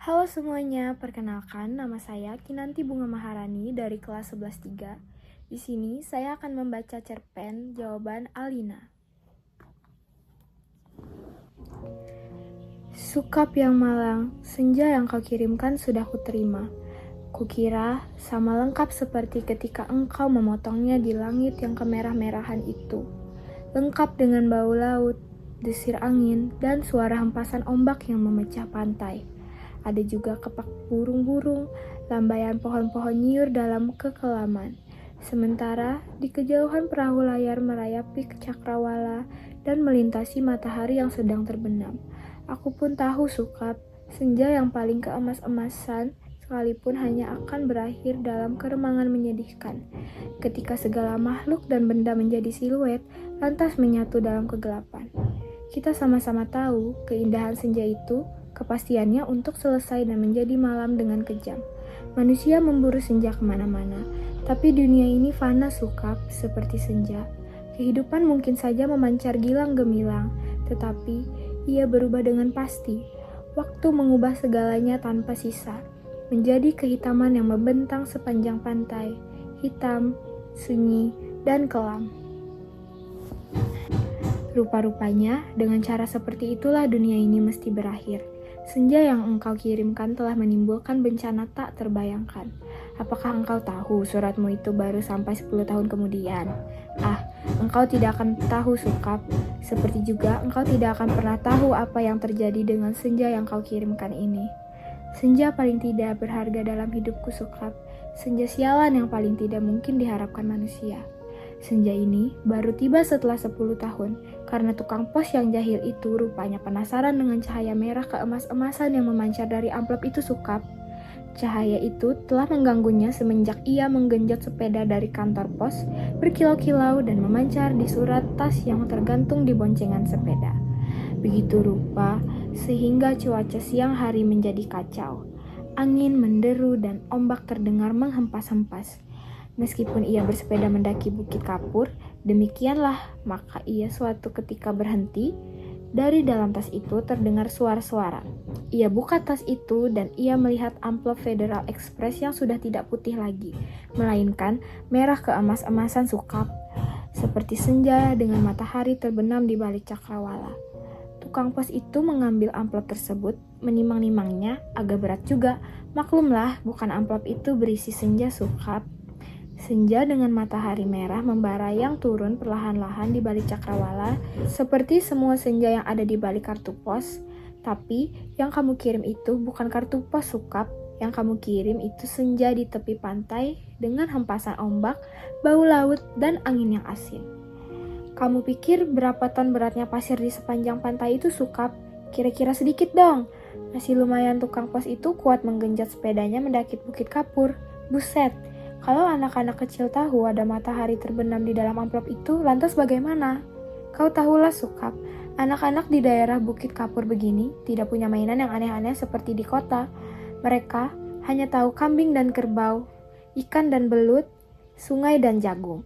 Halo semuanya, perkenalkan nama saya Kinanti Bunga Maharani dari kelas 11-3. Di sini saya akan membaca cerpen jawaban Alina. Sukap yang malang, senja yang kau kirimkan sudah kuterima. Kukira sama lengkap seperti ketika engkau memotongnya di langit yang kemerah-merahan itu. Lengkap dengan bau laut, desir angin, dan suara hempasan ombak yang memecah pantai. Ada juga kepak burung-burung, lambaian pohon-pohon nyiur dalam kekelaman. Sementara di kejauhan perahu layar merayapi ke cakrawala dan melintasi matahari yang sedang terbenam. Aku pun tahu Sukap, senja yang paling keemas-emasan sekalipun hanya akan berakhir dalam keremangan menyedihkan. Ketika segala makhluk dan benda menjadi siluet, lantas menyatu dalam kegelapan. Kita sama-sama tahu keindahan senja itu, kepastiannya untuk selesai dan menjadi malam dengan kejam. Manusia memburu senja kemana-mana, tapi dunia ini fana Sukap seperti senja. Kehidupan mungkin saja memancar gilang gemilang, tetapi ia berubah dengan pasti. Waktu mengubah segalanya tanpa sisa, menjadi kehitaman yang membentang sepanjang pantai, hitam, sunyi, dan kelam. Rupa-rupanya, dengan cara seperti itulah dunia ini mesti berakhir. Senja yang engkau kirimkan telah menimbulkan bencana tak terbayangkan. Apakah engkau tahu suratmu itu baru sampai 10 tahun kemudian? Engkau tidak akan tahu Sukap. Seperti juga engkau tidak akan pernah tahu apa yang terjadi dengan senja yang kau kirimkan ini. Senja paling tidak berharga dalam hidupku Sukap. Senja sialan yang paling tidak mungkin diharapkan manusia. Senja ini baru tiba setelah 10 tahun, karena tukang pos yang jahil itu rupanya penasaran dengan cahaya merah keemas-emasan yang memancar dari amplop itu Sukap. Cahaya itu telah mengganggunya semenjak ia menggenjot sepeda dari kantor pos, berkilau-kilau dan memancar di surat tas yang tergantung di boncengan sepeda. Begitu rupa, sehingga cuaca siang hari menjadi kacau. Angin menderu dan ombak terdengar menghempas-hempas. Meskipun ia bersepeda mendaki Bukit Kapur, demikianlah maka ia suatu ketika berhenti. Dari dalam tas itu terdengar suara-suara. Ia buka tas itu dan ia melihat amplop Federal Express yang sudah tidak putih lagi, melainkan merah keemas-emasan Sukap, seperti senja dengan matahari terbenam di balik cakrawala. Tukang pos itu mengambil amplop tersebut, menimang-nimangnya, agak berat juga. Maklumlah, bukan amplop itu berisi senja Sukap. Senja dengan matahari merah membara yang turun perlahan-lahan di balik cakrawala, seperti semua senja yang ada di balik kartu pos. Tapi yang kamu kirim itu bukan kartu pos Sukap. Yang kamu kirim itu senja di tepi pantai dengan hempasan ombak, bau laut, dan angin yang asin. Kamu pikir berapa ton beratnya pasir di sepanjang pantai itu Sukap? Kira-kira sedikit dong. Masih lumayan tukang pos itu kuat menggenjot sepedanya mendaki Bukit Kapur. Buset! Kalau anak-anak kecil tahu ada matahari terbenam di dalam amplop itu, lantas bagaimana? Kau tahulah Sukap, anak-anak di daerah Bukit Kapur begini tidak punya mainan yang aneh-aneh seperti di kota. Mereka hanya tahu kambing dan kerbau, ikan dan belut, sungai dan jagung.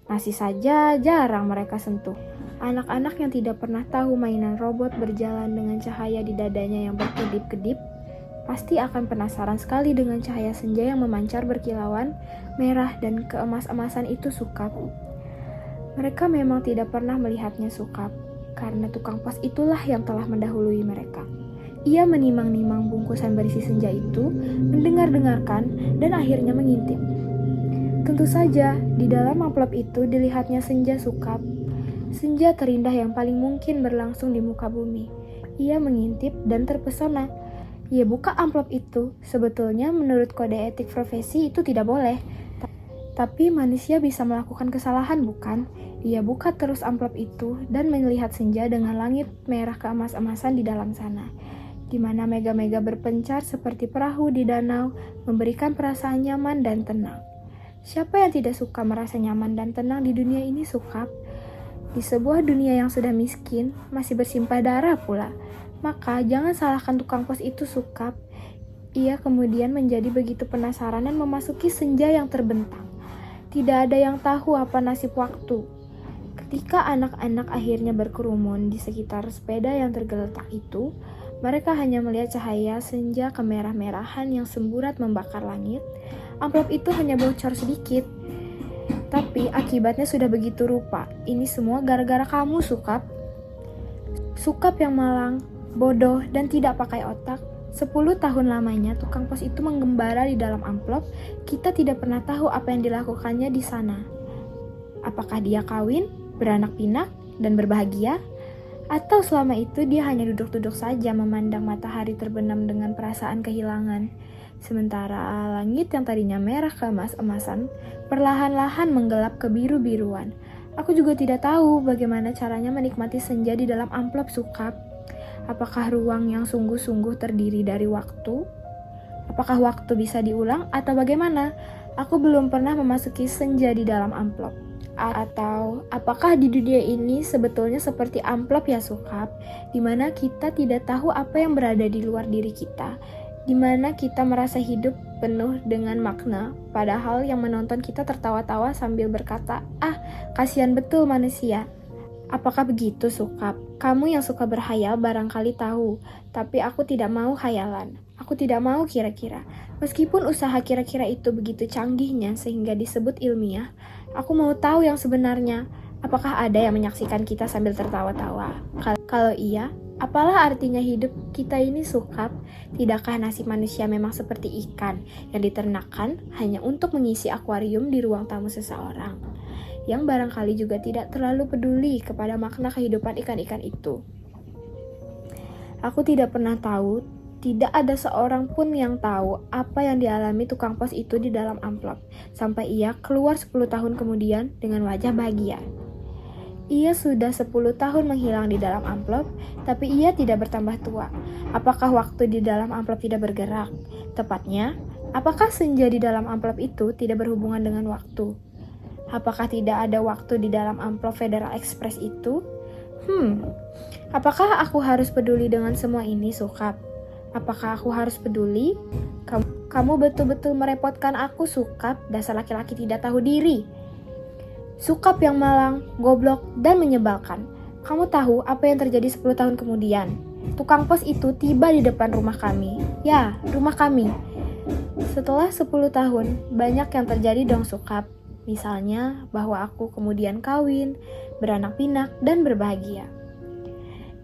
Masih saja jarang mereka sentuh. Anak-anak yang tidak pernah tahu mainan robot berjalan dengan cahaya di dadanya yang berkedip-kedip, pasti akan penasaran sekali dengan cahaya senja yang memancar berkilauan, merah dan keemas-emasan itu Sukap. Mereka memang tidak pernah melihatnya Sukap, karena tukang pos itulah yang telah mendahului mereka. Ia menimang-nimang bungkusan berisi senja itu, mendengar-dengarkan, dan akhirnya mengintip. Tentu saja, di dalam amplop itu dilihatnya senja Sukap. Senja terindah yang paling mungkin berlangsung di muka bumi. Ia mengintip dan terpesona. Ia buka amplop itu. Sebetulnya menurut kode etik profesi itu tidak boleh. Tapi manusia bisa melakukan kesalahan bukan? Ia buka terus amplop itu dan melihat senja dengan langit merah keemas-emasan di dalam sana, di mana mega-mega berpencar seperti perahu di danau, memberikan perasaan nyaman dan tenang. Siapa yang tidak suka merasa nyaman dan tenang di dunia ini Sukap? Di sebuah dunia yang sudah miskin, masih bersimpah darah pula. Maka jangan salahkan tukang pos itu Sukap. Ia kemudian menjadi begitu penasaran dan memasuki senja yang terbentang. Tidak ada yang tahu apa nasib waktu. Ketika anak-anak akhirnya berkerumun di sekitar sepeda yang tergeletak itu, Mereka hanya melihat cahaya senja kemerah-merahan yang semburat membakar langit. Amplop itu hanya bocor sedikit. Tapi akibatnya sudah begitu rupa. Ini semua gara-gara kamu, Sukap. Sukap yang malang, bodoh, dan tidak pakai otak. 10 tahun lamanya tukang pos itu menggembara di dalam amplop. Kita tidak pernah tahu apa yang dilakukannya di sana. Apakah dia kawin, beranak pinak, dan berbahagia? Atau selama itu dia hanya duduk-duduk saja memandang matahari terbenam dengan perasaan kehilangan. Sementara langit yang tadinya merah keemas-emasan, perlahan-lahan menggelap ke biru-biruan. Aku juga tidak tahu bagaimana caranya menikmati senja di dalam amplop, Sukap. Apakah ruang yang sungguh-sungguh terdiri dari waktu? Apakah waktu bisa diulang atau bagaimana? Aku belum pernah memasuki senja di dalam amplop. Atau apakah di dunia ini sebetulnya seperti amplop ya, Sukap, di mana kita tidak tahu apa yang berada di luar diri kita, di mana kita merasa hidup penuh dengan makna, padahal yang menonton kita tertawa-tawa sambil berkata, kasihan betul manusia. Apakah begitu, Sukap? Kamu yang suka berhayal barangkali tahu, tapi aku tidak mau khayalan. Aku tidak mau kira-kira. Meskipun usaha kira-kira itu begitu canggihnya sehingga disebut ilmiah, aku mau tahu yang sebenarnya. Apakah ada yang menyaksikan kita sambil tertawa-tawa? Kalau iya, apalah artinya hidup kita ini, Sukap? Tidakkah nasib manusia memang seperti ikan yang diternakan hanya untuk mengisi akuarium di ruang tamu seseorang, yang barangkali juga tidak terlalu peduli kepada makna kehidupan ikan-ikan itu? Aku tidak pernah tahu, tidak ada seorang pun yang tahu apa yang dialami tukang pos itu di dalam amplop, sampai ia keluar 10 tahun kemudian dengan wajah bahagia. Ia sudah 10 tahun menghilang di dalam amplop, tapi ia tidak bertambah tua. Apakah waktu di dalam amplop tidak bergerak? Tepatnya, apakah senja di dalam amplop itu tidak berhubungan dengan waktu? Apakah tidak ada waktu di dalam amplop Federal Express itu? Apakah aku harus peduli dengan semua ini, Sukap? Apakah aku harus peduli? Kamu betul-betul merepotkan aku, Sukap, dasar laki-laki tidak tahu diri. Sukap yang malang, goblok, dan menyebalkan. Kamu tahu apa yang terjadi 10 tahun kemudian? Tukang pos itu tiba di depan rumah kami. Ya, rumah kami. Setelah 10 tahun, banyak yang terjadi dong, Sukap. Misalnya bahwa aku kemudian kawin, beranak pinak, dan berbahagia.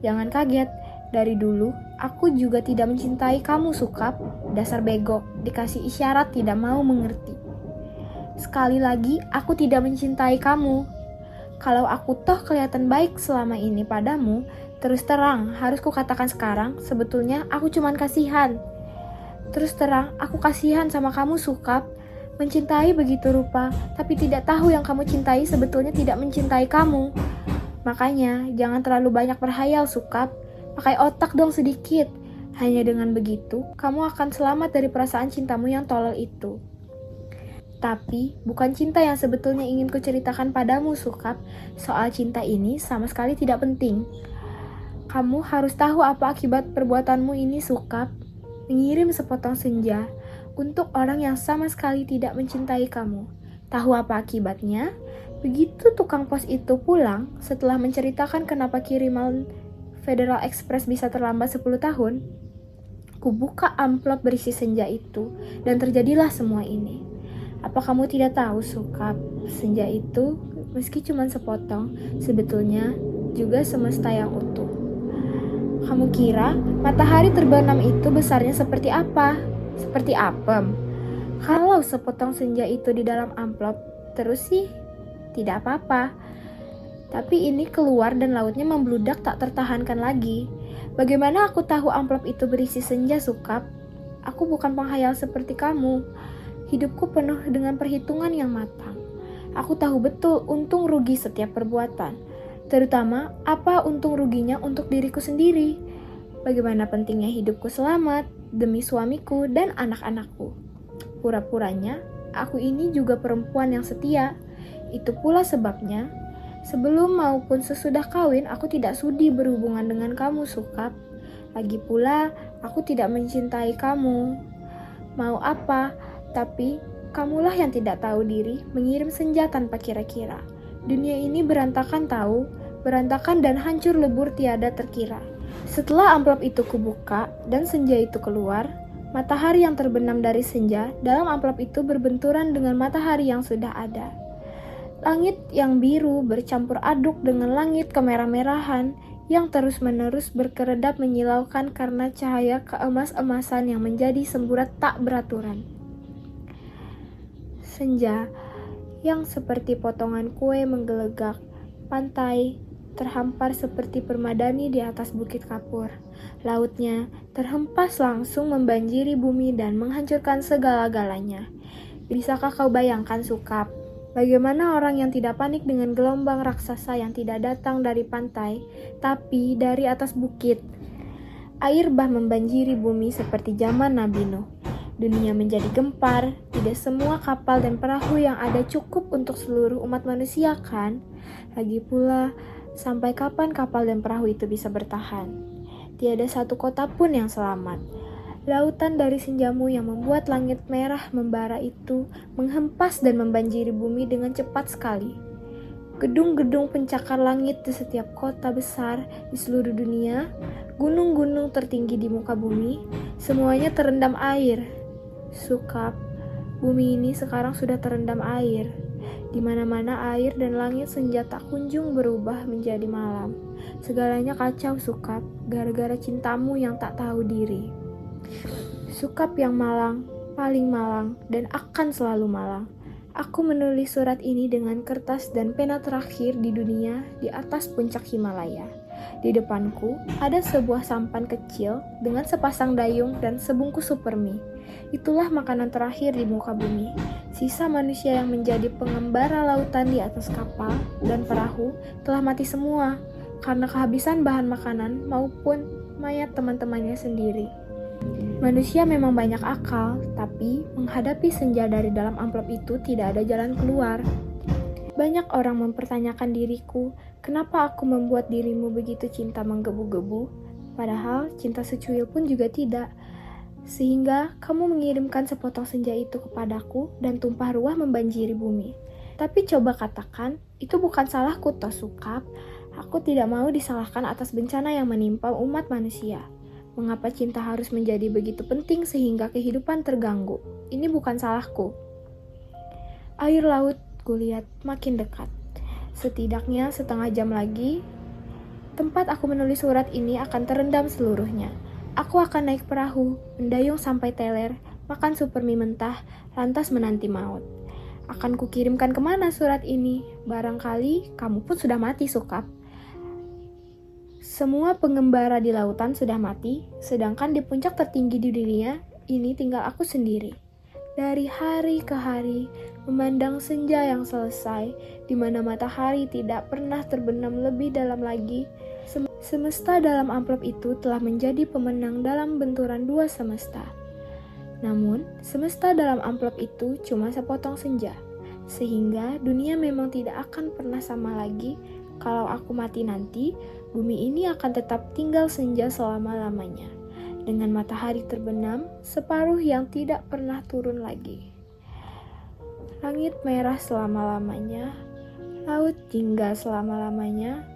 Jangan kaget, dari dulu aku juga tidak mencintai kamu, Sukap. Dasar bego, dikasih isyarat tidak mau mengerti. Sekali lagi, aku tidak mencintai kamu. Kalau aku toh kelihatan baik selama ini padamu, terus terang, harus kukatakan sekarang, sebetulnya aku cuman kasihan. Terus terang, aku kasihan sama kamu, Sukap. Mencintai begitu rupa, tapi tidak tahu yang kamu cintai sebetulnya tidak mencintai kamu. Makanya, jangan terlalu banyak berhayal, Sukap. Pakai otak dong sedikit. Hanya dengan begitu, kamu akan selamat dari perasaan cintamu yang tolol itu. Tapi, bukan cinta yang sebetulnya ingin kuceritakan padamu, Sukap. Soal cinta ini sama sekali tidak penting. Kamu harus tahu apa akibat perbuatanmu ini, Sukap. Mengirim sepotong senja untuk orang yang sama sekali tidak mencintai kamu. Tahu apa akibatnya? Begitu tukang pos itu pulang, setelah menceritakan kenapa kiriman Federal Express bisa terlambat 10 tahun, kubuka amplop berisi senja itu, dan terjadilah semua ini. Apa kamu tidak tahu, Sukap? Senja itu, meski cuma sepotong, sebetulnya juga semesta yang utuh. Kamu kira matahari terbenam itu besarnya seperti apa? Seperti apem. Kalau sepotong senja itu di dalam amplop, terus sih tidak apa-apa. Tapi ini keluar dan lautnya membludak tak tertahankan lagi. Bagaimana aku tahu amplop itu berisi senja, Sukap? Aku bukan penghayal seperti kamu. Hidupku penuh dengan perhitungan yang matang. Aku tahu betul untung rugi setiap perbuatan. Terutama apa untung ruginya untuk diriku sendiri. Bagaimana pentingnya hidupku selamat demi suamiku dan anak-anakku. Pura-puranya, aku ini juga perempuan yang setia. Itu pula sebabnya, sebelum maupun sesudah kawin, aku tidak sudi berhubungan dengan kamu, Sukap. Lagi pula, aku tidak mencintai kamu. Mau apa? Tapi, kamulah yang tidak tahu diri mengirim senja tanpa kira-kira. Dunia ini berantakan tahu, berantakan dan hancur lebur tiada terkira. Setelah amplop itu kubuka dan senja itu keluar, matahari yang terbenam dari senja dalam amplop itu berbenturan dengan matahari yang sudah ada. Langit yang biru bercampur aduk dengan langit kemerah-merahan yang terus-menerus berkeredap menyilaukan karena cahaya keemas-emasan yang menjadi semburat tak beraturan. Senja yang seperti potongan kue menggelegak, pantai terhampar seperti permadani di atas bukit kapur. Lautnya terhempas langsung membanjiri bumi dan menghancurkan segala-galanya. Bisakah kau bayangkan, Sukap? Bagaimana orang yang tidak panik dengan gelombang raksasa yang tidak datang dari pantai, tapi dari atas bukit? Air bah membanjiri bumi seperti zaman Nabi Nuh. Dunia menjadi gempar, tidak semua kapal dan perahu yang ada cukup untuk seluruh umat manusia kan? Lagi pula, sampai kapan kapal dan perahu itu bisa bertahan? Tiada satu kota pun yang selamat. Lautan dari senjamu yang membuat langit merah membara itu menghempas dan membanjiri bumi dengan cepat sekali. Gedung-gedung pencakar langit di setiap kota besar di seluruh dunia, gunung-gunung tertinggi di muka bumi, semuanya terendam air. Sukap, bumi ini sekarang sudah terendam air. Di mana-mana air dan langit senja tak kunjung berubah menjadi malam. Segalanya kacau, Sukap, gara-gara cintamu yang tak tahu diri. Sukap yang malang, paling malang, dan akan selalu malang. Aku menulis surat ini dengan kertas dan pena terakhir di dunia di atas puncak Himalaya. Di depanku ada sebuah sampan kecil dengan sepasang dayung dan sebungkus supermie. Itulah makanan terakhir di muka bumi. Sisa manusia yang menjadi pengembara lautan di atas kapal dan perahu telah mati semua karena kehabisan bahan makanan maupun mayat teman-temannya sendiri. Manusia memang banyak akal, tapi menghadapi senja dari dalam amplop itu tidak ada jalan keluar. Banyak orang mempertanyakan diriku, kenapa aku membuat dirimu begitu cinta menggebu-gebu, padahal cinta secuil pun juga tidak. Sehingga kamu mengirimkan sepotong senja itu kepadaku dan tumpah ruah membanjiri bumi. Tapi coba katakan, itu bukan salahku toh, Sukap. Aku tidak mau disalahkan atas bencana yang menimpa umat manusia. Mengapa cinta harus menjadi begitu penting sehingga kehidupan terganggu? Ini bukan salahku. Air laut kulihat makin dekat. Setidaknya setengah jam lagi, tempat aku menulis surat ini akan terendam seluruhnya. Aku akan naik perahu, mendayung sampai teler, makan supermie mentah, lantas menanti maut. Akan kukirimkan kemana surat ini? Barangkali kamu pun sudah mati, Sukap. Semua pengembara di lautan sudah mati, sedangkan di puncak tertinggi di dunia, ini tinggal aku sendiri. Dari hari ke hari, memandang senja yang selesai, di mana matahari tidak pernah terbenam lebih dalam lagi, semesta dalam amplop itu telah menjadi pemenang dalam benturan dua semesta. Namun, semesta dalam amplop itu cuma sepotong senja, sehingga dunia memang tidak akan pernah sama lagi. Kalau aku mati nanti, bumi ini akan tetap tinggal senja selama-lamanya, dengan matahari terbenam, separuh yang tidak pernah turun lagi. Langit merah selama-lamanya, laut jingga selama-lamanya,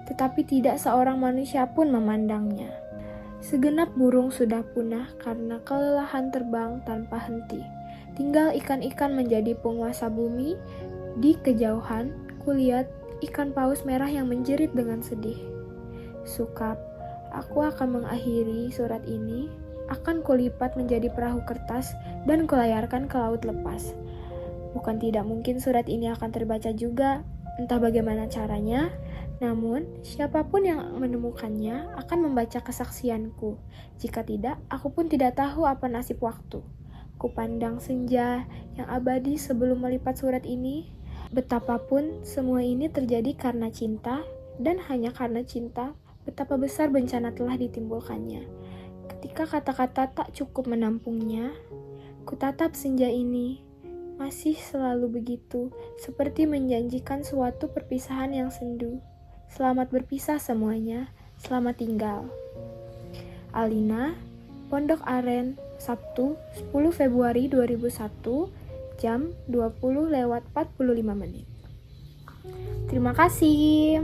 tetapi tidak seorang manusia pun memandangnya. Segenap burung sudah punah karena kelelahan terbang tanpa henti. Tinggal ikan-ikan menjadi penguasa bumi. Di kejauhan, kulihat ikan paus merah yang menjerit dengan sedih. Sukap, aku akan mengakhiri surat ini, akan kulipat menjadi perahu kertas dan kulayarkan ke laut lepas. Bukan tidak mungkin surat ini akan terbaca juga, entah bagaimana caranya, namun siapapun yang menemukannya akan membaca kesaksianku. Jika tidak, aku pun tidak tahu apa nasib waktu. Kupandang senja yang abadi sebelum melipat surat ini. Betapapun semua ini terjadi karena cinta, dan hanya karena cinta, betapa besar bencana telah ditimbulkannya. Ketika kata-kata tak cukup menampungnya, kutatap senja ini, masih selalu begitu, seperti menjanjikan suatu perpisahan yang sendu. Selamat berpisah semuanya, selamat tinggal. Alina, Pondok Aren, Sabtu, 10 Februari 2001, jam 20:45. Terima kasih.